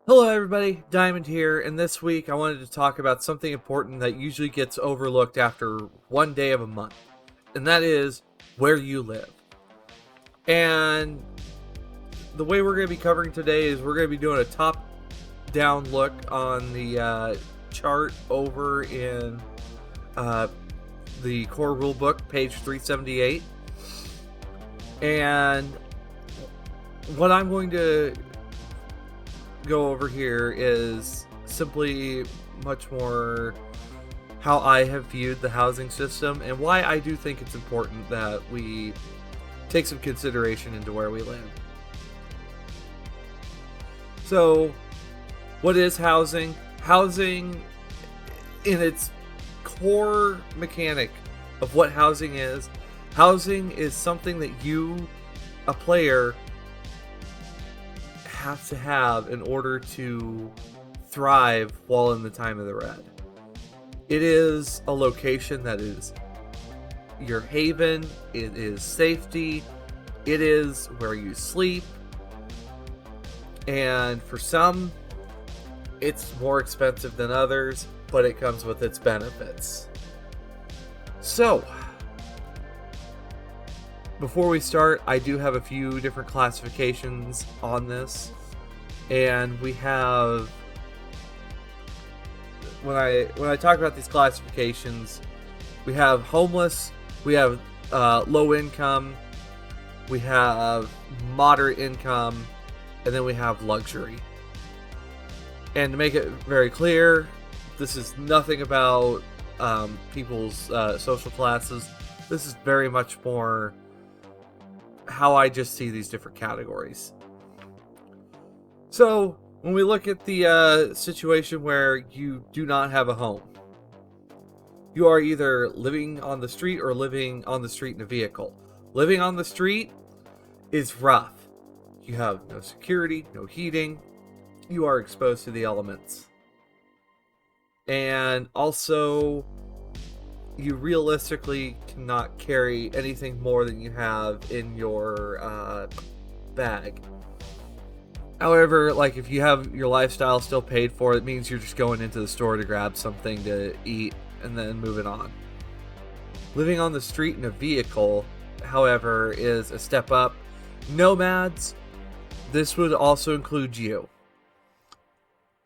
Hello everybody, Diamond here, and this week I wanted to talk about something important that usually gets overlooked after one day of a month, and that is where you live. And the way we're going to be covering today is we're going to be doing a top-down look on the chart over in the core rulebook, page 378. And what I'm going to go over here is simply much more how I have viewed the housing system and why I do think it's important that we take some consideration into where we live. So, what is housing? Housing, in its core mechanic of what housing is something that you, a player, have to have in order to thrive while in the time of the red. It is a location that is your haven, it is safety, it is where you sleep, and for some, it's more expensive than others, but it comes with its benefits. So, before we start, I do have a few different classifications on this, and we have, when I talk about these classifications, we have homeless, we have low income, we have moderate income, and then we have luxury. And to make it very clear, this is nothing about people's social classes. This is very much more how I just see these different categories. So, when we look at the situation where you do not have a home, you are either living on the street or living on the street in a vehicle. Living on the street is rough. You have no security, no heating. You are exposed to the elements. And also, you realistically cannot carry anything more than you have in your bag. However, like if you have your lifestyle still paid for, it means you're just going into the store to grab something to eat and then moving on. Living on the street in a vehicle, however, is a step up. Nomads, this would also include you.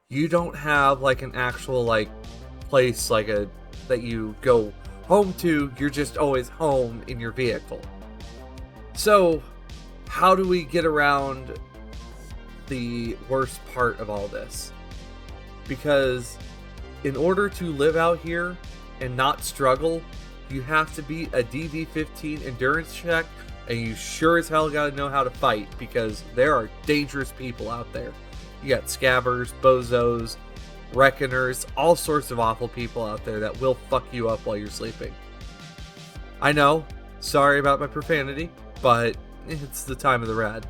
You don't have like an actual like place like a that you go home to, you're just always home in your vehicle. So, how do we get around the worst part of all this? Because in order to live out here and not struggle, you have to beat a DD15 endurance check, and you sure as hell gotta know how to fight, because there are dangerous people out there. You got scabbers, bozos, reckoners, all sorts of awful people out there that will fuck you up while you're sleeping. I know, sorry about my profanity, but it's the time of the red.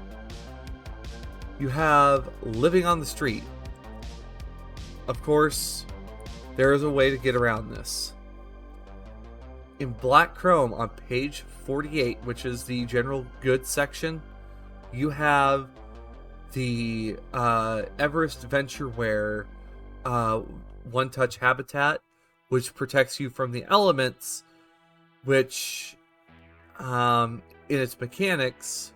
You have living on the street. Of course, there is a way to get around this. In Black Chrome on page 48, which is the general goods section, you have the Everest Venture Wear One Touch Habitat, which protects you from the elements, which in its mechanics,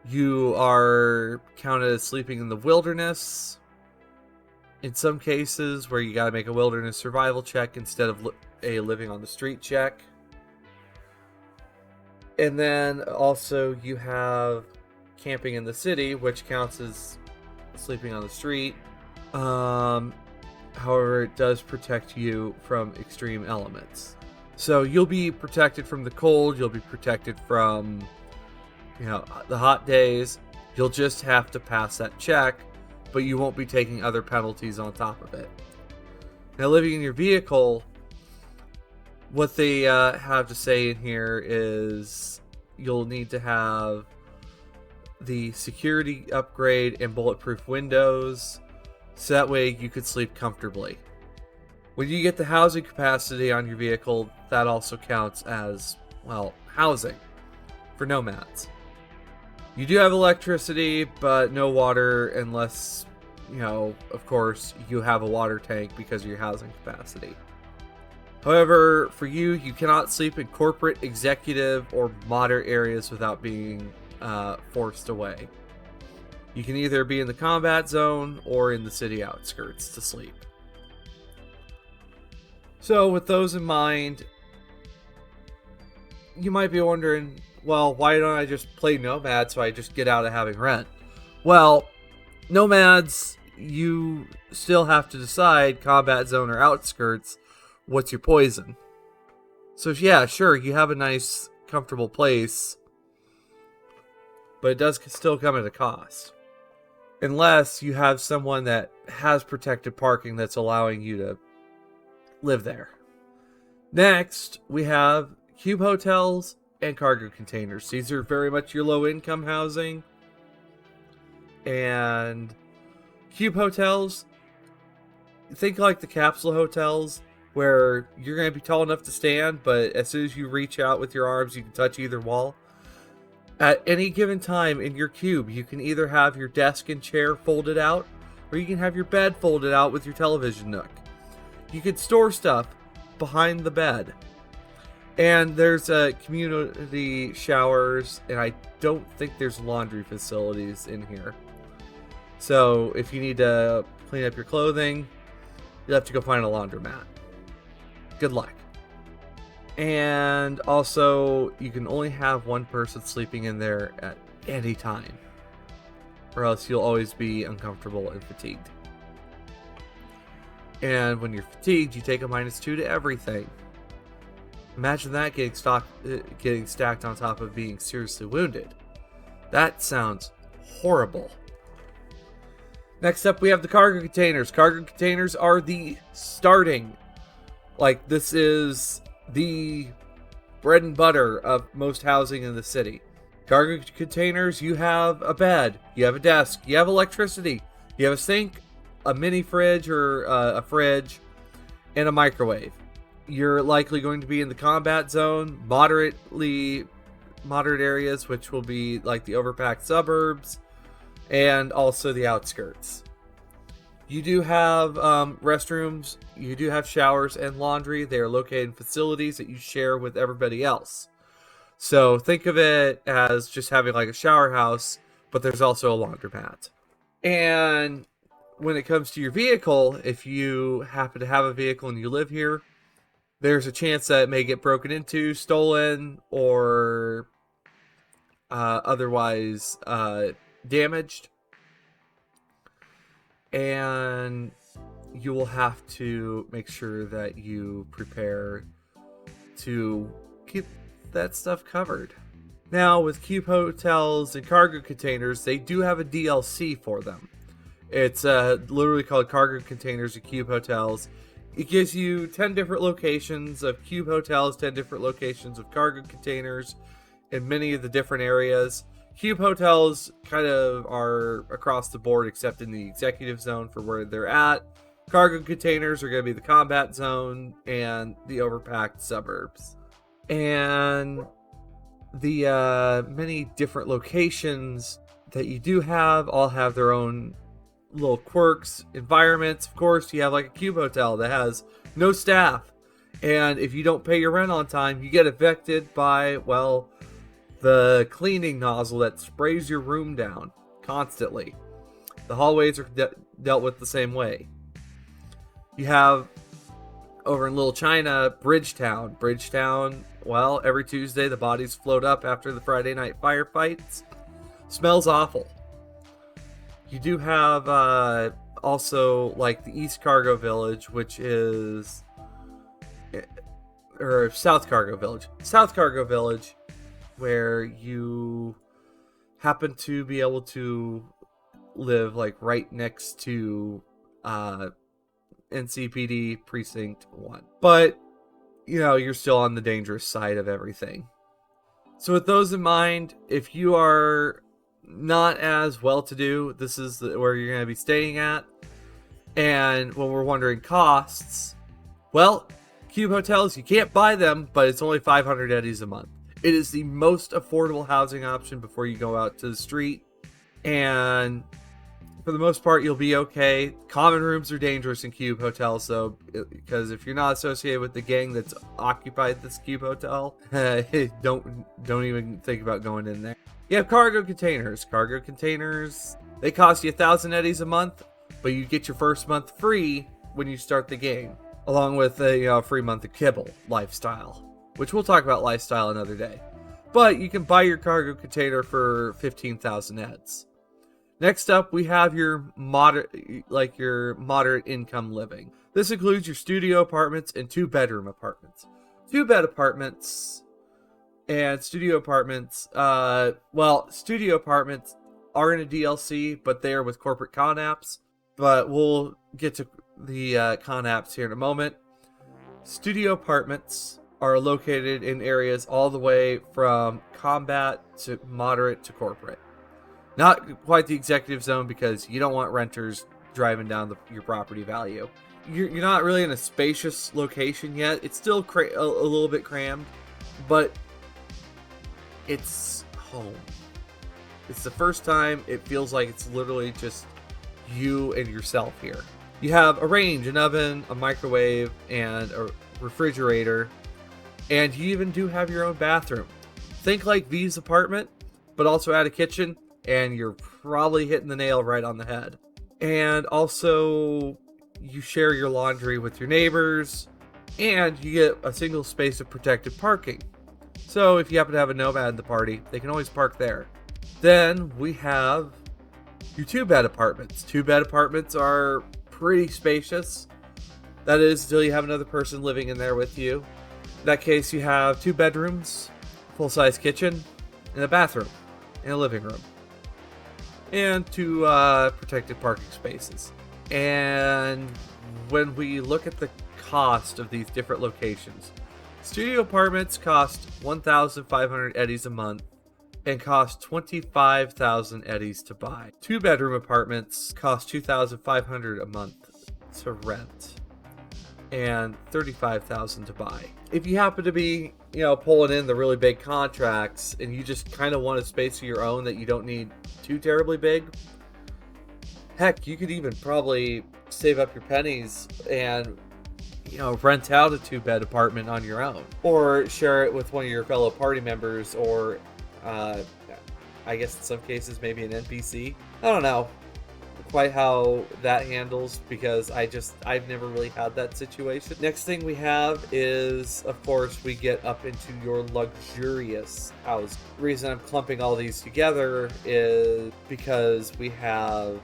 you are counted as sleeping in the wilderness in some cases, where you gotta make a wilderness survival check instead of a living on the street check. And then also you have camping in the city, which counts as sleeping on the street. However, it does protect you from extreme elements. So you'll be protected from the cold, you'll be protected from, the hot days. You'll just have to pass that check, but you won't be taking other penalties on top of it. Now, living in your vehicle, what they have to say in here is you'll need to have the security upgrade and bulletproof windows, so that way you could sleep comfortably. When you get the housing capacity on your vehicle, that also counts as, well, housing for nomads. You do have electricity, but no water unless of course, you have a water tank because of your housing capacity. However, for you, you cannot sleep in corporate, executive, or moderate areas without being forced away. You can either be in the combat zone or in the city outskirts to sleep. So with those in mind, you might be wondering, well, why don't I just play Nomad so I just get out of having rent? Well, Nomads, you still have to decide, combat zone or outskirts, what's your poison. So yeah, sure, you have a nice, comfortable place, but it does still come at a cost. Unless you have someone that has protected parking that's allowing you to live there. Next, we have cube hotels and cargo containers. These are very much your low-income housing. And cube hotels, think like the capsule hotels, where you're going to be tall enough to stand, but as soon as you reach out with your arms, you can touch either wall. At any given time in your cube, you can either have your desk and chair folded out, or you can have your bed folded out with your television nook. You can store stuff behind the bed. And there's community showers, and I don't think there's laundry facilities in here. So if you need to clean up your clothing, you'll have to go find a laundromat. Good luck. And also, you can only have one person sleeping in there at any time, or else you'll always be uncomfortable and fatigued. And when you're fatigued, you take a -2 to everything. Imagine that getting stacked on top of being seriously wounded. That sounds horrible. Next up, we have the cargo containers. Cargo containers are the starting. This is the bread and butter of most housing in the city. Cargo containers, you have a bed, you have a desk, you have electricity, you have a sink, a mini fridge or a fridge, and a microwave. You're likely going to be in the combat zone, moderate areas, which will be like the overpacked suburbs, and also the outskirts. You do have restrooms, you do have showers and laundry. They are located in facilities that you share with everybody else. So think of it as just having like a shower house, but there's also a laundromat. And when it comes to your vehicle, if you happen to have a vehicle and you live here, there's a chance that it may get broken into, stolen, or otherwise damaged. And you will have to make sure that you prepare to keep that stuff covered. Now, with cube hotels and cargo containers, they do have a DLC for them. It's literally called Cargo Containers and Cube Hotels. It gives you 10 different locations of cube hotels, 10 different locations of cargo containers in many of the different areas. Cube hotels kind of are across the board except in the executive zone for where they're at. Cargo containers are going to be the combat zone and the overpacked suburbs. And the many different locations that you do have all have their own little quirks, environments. Of course, you have like a cube hotel that has no staff. And if you don't pay your rent on time, you get evicted by, well, the cleaning nozzle that sprays your room down constantly. The hallways are dealt with the same way. You have over in Little China, Bridgetown. Bridgetown, well, every Tuesday the bodies float up after the Friday night firefights. Smells awful. You do have also like the East Cargo Village, which is, or South Cargo Village. South Cargo Village, where you happen to be able to live like right next to NCPD Precinct 1. But, you know, you're still on the dangerous side of everything. So with those in mind, if you are not as well-to-do, this is where you're going to be staying at. And when we're wondering costs, well, cube hotels, you can't buy them, but it's only 500 eddies a month. It is the most affordable housing option before you go out to the street. And For the most part, you'll be okay. Common rooms are dangerous in cube hotels, though, because if you're not associated with the gang that's occupied this cube hotel, don't even think about going in there. You have cargo containers. Cargo containers, they cost you 1,000 eddies a month, but you get your first month free when you start the game, along with a free month of kibble lifestyle, which we'll talk about lifestyle another day. But you can buy your cargo container for 15,000 eds. Next up, we have your moderate income living. This includes your studio apartments and 2-bedroom apartments. 2-bed apartments and studio apartments. Studio apartments are in a DLC, but they are with corporate con apps. But we'll get to the con apps here in a moment. Studio apartments are located in areas all the way from combat to moderate to corporate. Not quite the executive zone, because you don't want renters driving down your property value. You're not really in a spacious location yet. It's still a little bit crammed, but it's home. It's the first time it feels like it's literally just you and yourself here. You have a range, an oven, a microwave, and a refrigerator, and you even do have your own bathroom. Think like V's apartment, but also add a kitchen, and you're probably hitting the nail right on the head. And also, you share your laundry with your neighbors, and you get a single space of protected parking. So if you happen to have a nomad in the party, they can always park there. Then we have your 2-bed apartments. 2-bed apartments are pretty spacious. That is, until you have another person living in there with you. In that case, you have 2 bedrooms, full-size kitchen, and a bathroom, and a living room, and 2 protected parking spaces. And when we look at the cost of these different locations, studio apartments cost 1,500 eddies a month and cost 25,000 eddies to buy. 2-bedroom apartments cost 2,500 a month to rent and 35,000 to buy. If you happen to be, pulling in the really big contracts and you just kind of want a space of your own that you don't need too terribly big, heck, you could even probably save up your pennies and rent out a 2-bed apartment on your own, or share it with one of your fellow party members, or I guess in some cases maybe an NPC. I don't know quite how that handles, because I've never really had that situation. Next thing we have is, of course, we get up into your luxurious house. The reason I'm clumping all these together is because we have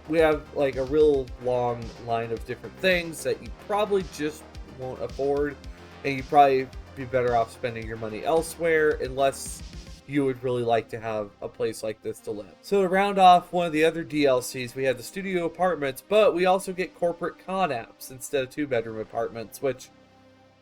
like a real long line of different things that you probably just won't afford, and you probably be better off spending your money elsewhere, unless you would really like to have a place like this to live. So to round off one of the other DLCs, we have the studio apartments, but we also get corporate con apps instead of 2-bedroom apartments, which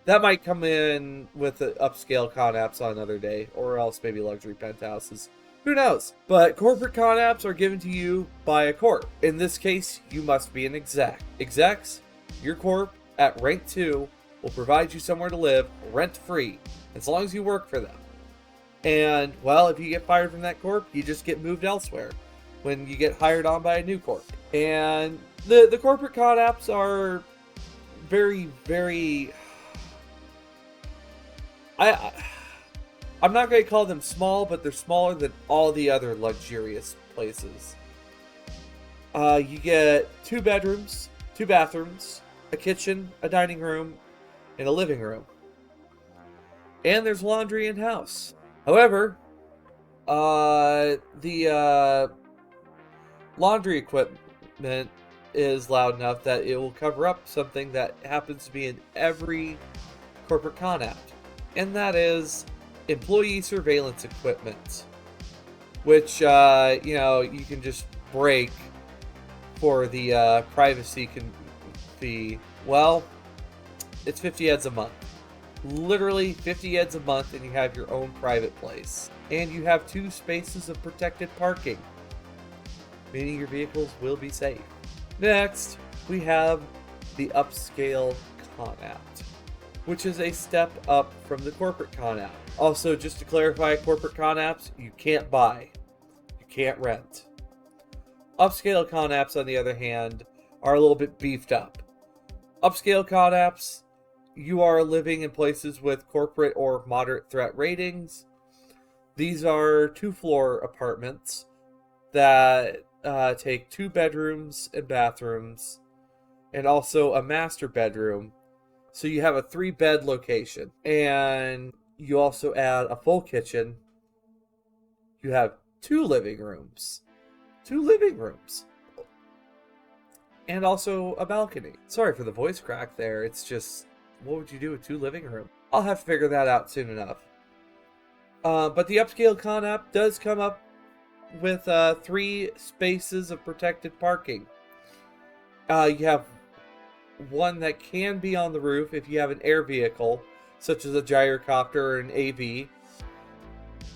that might come in with the upscale con apps on another day, or else maybe luxury penthouses. Who knows? But corporate con apps are given to you by a corp. In this case, you must be an exec. Execs, your corp at rank 2 will provide you somewhere to live rent-free, as long as you work for them. And, well, if you get fired from that corp, you just get moved elsewhere when you get hired on by a new corp. And the corporate con apps are very, very... I'm not going to call them small, but they're smaller than all the other luxurious places. You get 2 bedrooms, 2 bathrooms, a kitchen, a dining room, and a living room. And there's laundry in-house. However, the laundry equipment is loud enough that it will cover up something that happens to be in every corporate con app, and that is employee surveillance equipment, which you can just break for the privacy fee. Well, it's 50 eds a month. Literally 50 eds a month, and you have your own private place. And you have 2 spaces of protected parking, meaning your vehicles will be safe. Next, we have the upscale con app, which is a step up from the corporate con app. Also, just to clarify, corporate con apps, you can't buy. You can't rent. Upscale con apps, on the other hand, are a little bit beefed up. Upscale con apps, you are living in places with corporate or moderate threat ratings. These are 2-floor apartments that take 2 bedrooms and bathrooms, and also a master bedroom. So you have a 3-bed location, and you also add a full kitchen. You have 2 living rooms. 2 living rooms. And also a balcony. Sorry for the voice crack there. It's just, what would you do with 2 living rooms? I'll have to figure that out soon enough. But the upscale con app does come up with 3 spaces of protected parking. You have one that can be on the roof if you have an air vehicle, such as a gyrocopter or an AV,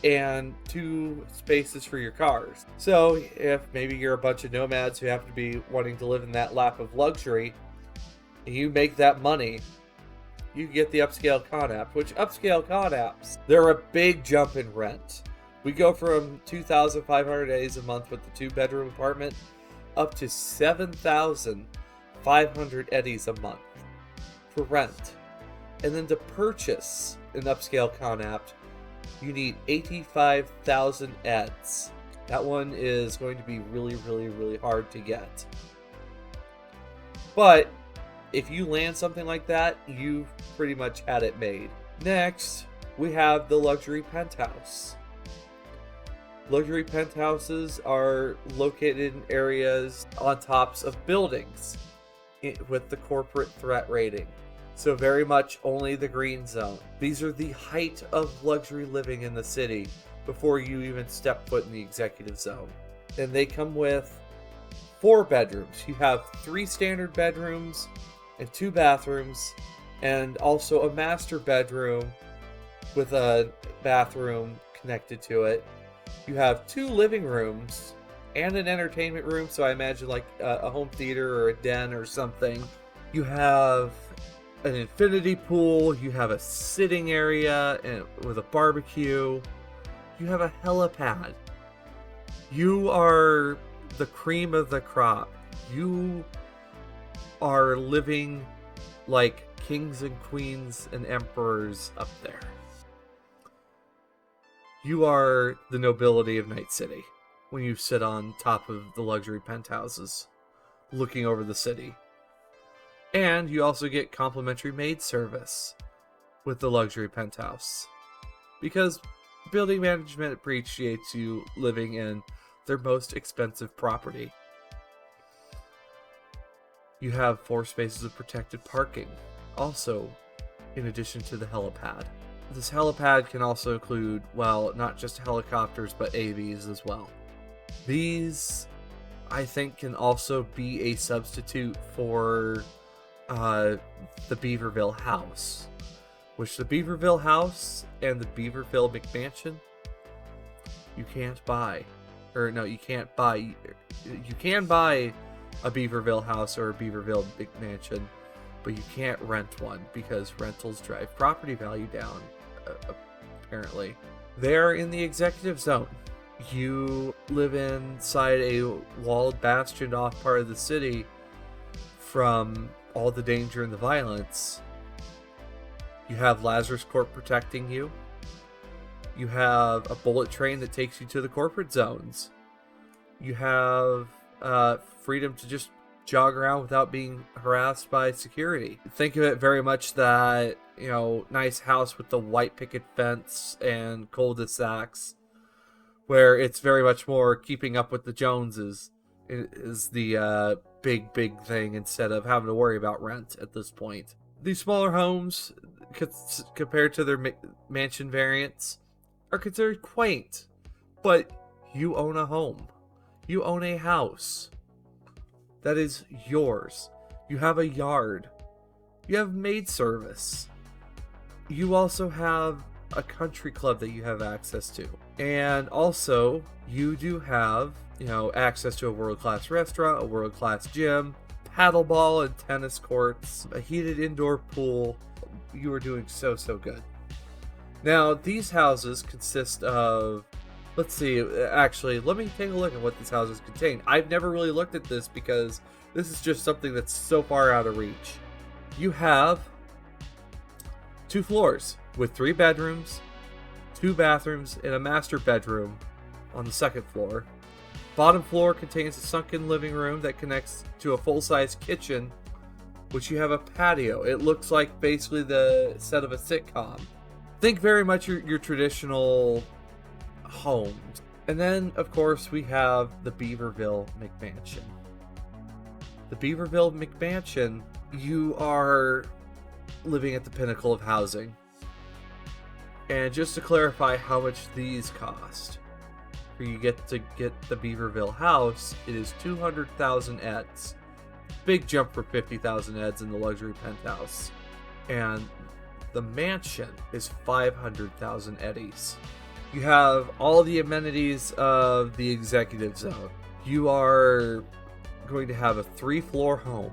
and 2 spaces for your cars. So if maybe you're a bunch of nomads who have to be wanting to live in that lap of luxury, and you make that money, you get the upscale con app. Which upscale con apps, they're a big jump in rent. We go from 2,500 days a month with the 2-bedroom apartment up to 7,500 eddies a month for rent. And then to purchase an upscale con app, you need 85,000 eds. That one is going to be really, really, really hard to get. But if you land something like that, you've pretty much had it made. Next, we have the luxury penthouse. Luxury penthouses are located in areas on tops of buildings with the corporate threat rating. So very much only the green zone. These are the height of luxury living in the city before you even step foot in the executive zone. And they come with 4 bedrooms. You have 3 standard bedrooms and 2 bathrooms, and also a master bedroom with a bathroom connected to it. You have 2 living rooms and an entertainment room, so I imagine like a home theater or a den or something. You have an infinity pool, you have a sitting area with a barbecue, you have a helipad. You are the cream of the crop. You are living like kings and queens and emperors up there. You are the nobility of Night City when you sit on top of the luxury penthouses looking over the city. And you also get complimentary maid service with the luxury penthouse, because building management appreciates you living in their most expensive property. You have 4 spaces of protected parking, also in addition to the helipad. This helipad can also include, well, not just helicopters, but AVs as well. These, I think, can also be a substitute for the Beaverville house, which the Beaverville house and the Beaverville McMansion, you can't buy. Or no, you can't buy. You can buy a Beaverville house or a Beaverville McMansion, but you can't rent one because rentals drive property value down, apparently. They're in the executive zone. You live inside a walled, bastioned off part of the city from all the danger and the violence. You have Lazarus Corp protecting you. You have a bullet train that takes you to the corporate zones. You have freedom to just jog around without being harassed by security. Think of it very much that, you know, nice house with the white picket fence and cul-de-sacs, where it's very much more keeping up with the Joneses is the big thing, instead of having to worry about rent at this point. These smaller homes, compared to their mansion variants, are considered quaint, but you own a home. You own a house that is yours. You have a yard. You have maid service. You also have a country club that you have access to. And also, you do have, you know, access to a world-class restaurant, a world-class gym, paddleball and tennis courts, a heated indoor pool. You are doing so good. Now, these houses consist of Let's see. Actually, let me take a look at what these houses contain. I've never really looked at this because this is just something that's so far out of reach. You have 2 floors with 3 bedrooms, 2 bathrooms, and a master bedroom on the 2nd floor. Bottom floor contains a sunken living room that connects to a full-size kitchen, which you have a patio. It looks like basically the set of a sitcom. Think very much your traditional homes. And then, of course, we have the Beaverville McMansion. The Beaverville McMansion, you are living at the pinnacle of housing. And just to clarify how much these cost, for you get the Beaverville house, it is 200,000 eds. Big jump for 50,000 eds in the luxury penthouse. And the mansion is 500,000 eddies. You have all the amenities of the executive zone. You are going to have a 3-floor home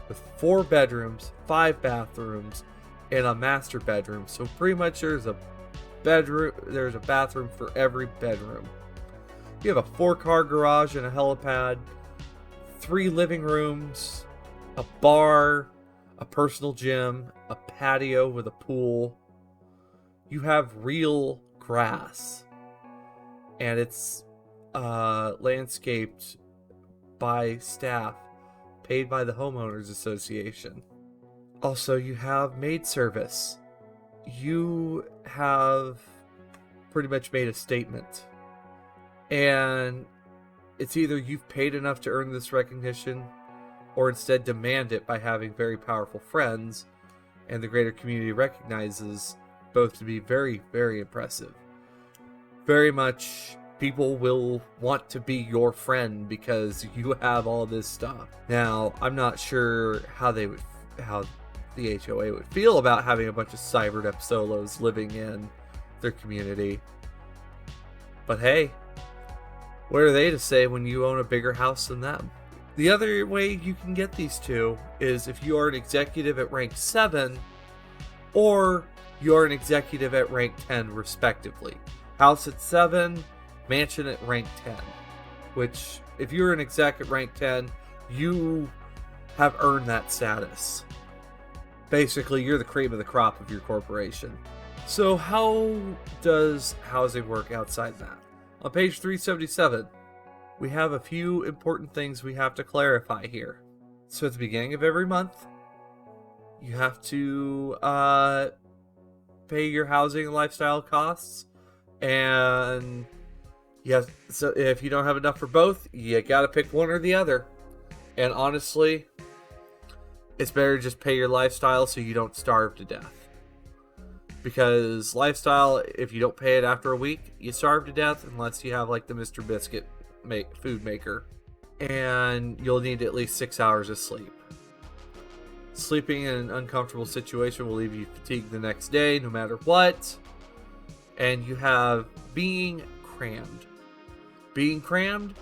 with 4 bedrooms, 5 bathrooms, and a master bedroom. So pretty much there's a bathroom for every bedroom. You have a 4-car garage and a helipad, 3 living rooms, a bar, a personal gym, a patio with a pool. You have real grass, and it's landscaped by staff paid by the homeowners association. Also, you have maid service. You have pretty much made a statement, and it's either you've paid enough to earn this recognition or instead demand it by having very powerful friends, and the greater community recognizes both to be very, very impressive. Very much people will want to be your friend because you have all this stuff. Now, I'm not sure how the HOA would feel about having a bunch of cybered up solos living in their community. But hey, what are they to say when you own a bigger house than them? The other way you can get these two is if you are an executive at rank 7 or you're an executive at rank 10 respectively. House at 7, mansion at rank 10. Which, if you're an exec at rank 10, you have earned that status. Basically, you're the cream of the crop of your corporation. So how does housing work outside that? On page 377, we have a few important things we have to clarify here. So at the beginning of every month, you have to pay your housing and lifestyle costs. And yes, so if you don't have enough for both, you gotta pick one or the other. And honestly, it's better to just pay your lifestyle so you don't starve to death. Because lifestyle, if you don't pay it after a week, you starve to death unless you have like the Mr. Biscuit food maker. And you'll need at least 6 hours of sleep. Sleeping in an uncomfortable situation will leave you fatigued the next day, no matter what. And you have being crammed. Being crammed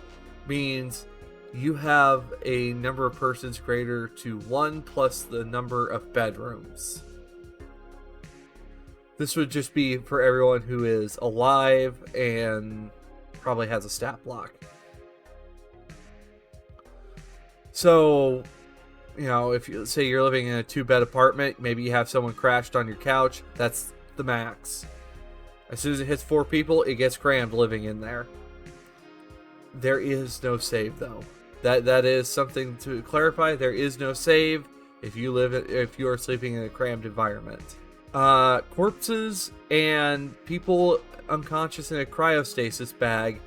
means you have a number of persons greater to 1 plus the number of bedrooms. This would just be for everyone who is alive and probably has a stat block. So, you know, if you say you're living in a 2-bed apartment, maybe you have someone crashed on your couch, that's the max. As soon as it hits 4 people, it gets crammed living in there. There is no save though. That is something to clarify. There is no save if you are sleeping in a crammed environment. Corpses and people unconscious in a cryostasis bag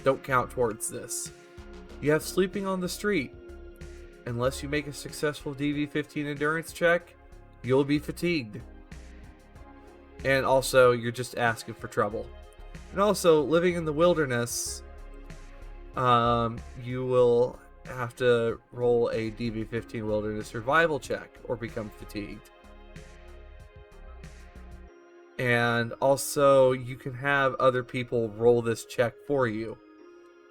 don't count towards this. You have sleeping on the street. Unless you make a successful DV-15 endurance check, you'll be fatigued. And also, you're just asking for trouble. And also, living in the wilderness, you will have to roll a DV-15 wilderness survival check or become fatigued. And also, you can have other people roll this check for you.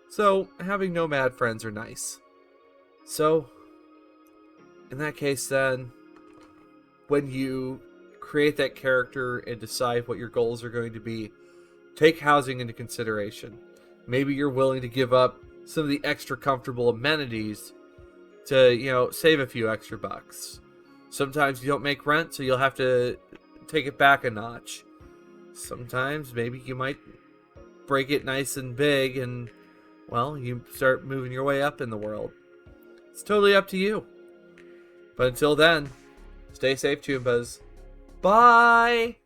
So, having nomad friends are nice. So, in that case then, when you create that character and decide what your goals are going to be, take housing into consideration. Maybe you're willing to give up some of the extra comfortable amenities to, save a few extra bucks. Sometimes you don't make rent, so you'll have to take it back a notch. Sometimes maybe you might break it nice and big and, well, you start moving your way up in the world. It's totally up to you. But until then, stay safe, Choombas. Bye!